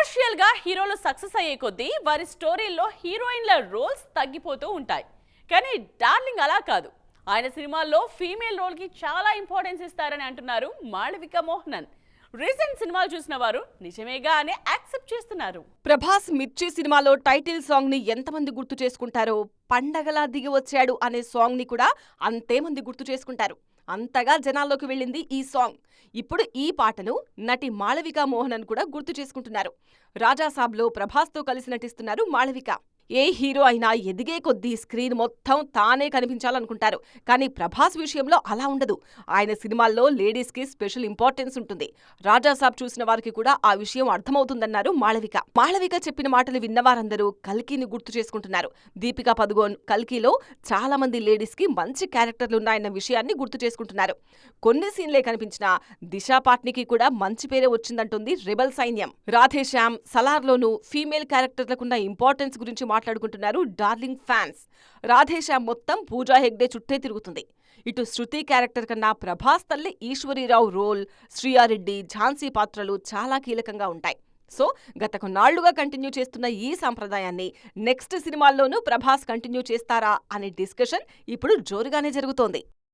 Commercial గా హీరోలు success అయ్యే కొద్దీ వారి స్టోరీల్లో హీరోయిన్ల రోల్స్ తగ్గిపోతూ ఉంటాయి. కానీ డార్లింగ్ అలా కాదు. ఆయన సినిమాల్లో ఫీమేల్ రోల్ కి చాలా ఇంపార్టెన్స్ ఇస్తారని అంటున్నారు మాళవిక మోహనన్. రీసెంట్ సినిమాలు చూసిన వారు నిజమేగా అని యాక్సెప్ట్ చేస్తున్నారు. ప్రభాస్ మిర్చి సినిమాలో టైటిల్ సాంగ్ ని ఎంతమంది గుర్తు చేసుకుంటారో, పండగలా దిగి వచ్చాడు అనే సాంగ్ ని కూడా అంతే మంది గుర్తు చేసుకుంటారు. అంతగా జనాల్లోకి వెళ్ళింది ఈ సాంగ్. ఇప్పుడు ఈ పాటను నటి మాళవిక మోహనన్ కూడా గుర్తు చేసుకుంటున్నారు. రాజాసాబ్లో ప్రభాస్తో కలిసి నటిస్తున్నారు మాళవిక. ఏ హీరో అయినా ఎదిగే కొద్దీ స్క్రీన్ మొత్తం తానే కనిపించాలనుకుంటారు. కానీ ప్రభాస్ విషయంలో అలా ఉండదు. ఆయన సినిమాల్లో లేడీస్కి స్పెషల్ ఇంపార్టెన్స్ ఉంటుంది. రాజాసాబ్ చూసిన వారికి కూడా ఆ విషయం అర్థమవుతుందన్నారు మాళవిక. మాళవిక చెప్పిన మాటలు విన్నవారందరూ కల్కిని గుర్తు చేసుకుంటున్నారు. దీపికా పదుకోన్ కల్కిలో చాలా మంది లేడీస్కి మంచి క్యారెక్టర్లున్నాయన్న విషయాన్ని గుర్తు చేసుకుంటున్నారు. కొన్ని సీన్లే కనిపించినా దిశా పాట్నికి కూడా మంచి పేరే వచ్చిందంటుంది రెబల్ సైన్యం. రాధేశ్యామ్, సలార్లోనూ ఫీమేల్ క్యారెక్టర్లకున్న ఇంపార్టెన్స్ గురించి మాట్లాడుకుంటున్నారు డార్లింగ్ ఫ్యాన్స్. రాధేశ్యామ్ మొత్తం పూజా హెగ్డే చుట్టే తిరుగుతుంది. ఇటు శృతి క్యారెక్టర్ కన్నా ప్రభాస్ తల్లి ఈశ్వరీరావు రోల్, శ్రీయారెడ్డి, ఝాన్సీ పాత్రలు చాలా కీలకంగా ఉంటాయి. సో గత కొన్నాళ్లుగా కంటిన్యూ చేస్తున్న ఈ సంప్రదాయాన్ని నెక్స్ట్ సినిమాల్లోనూ ప్రభాస్ కంటిన్యూ చేస్తారా అనే డిస్కషన్ ఇప్పుడు జోరుగానే జరుగుతోంది.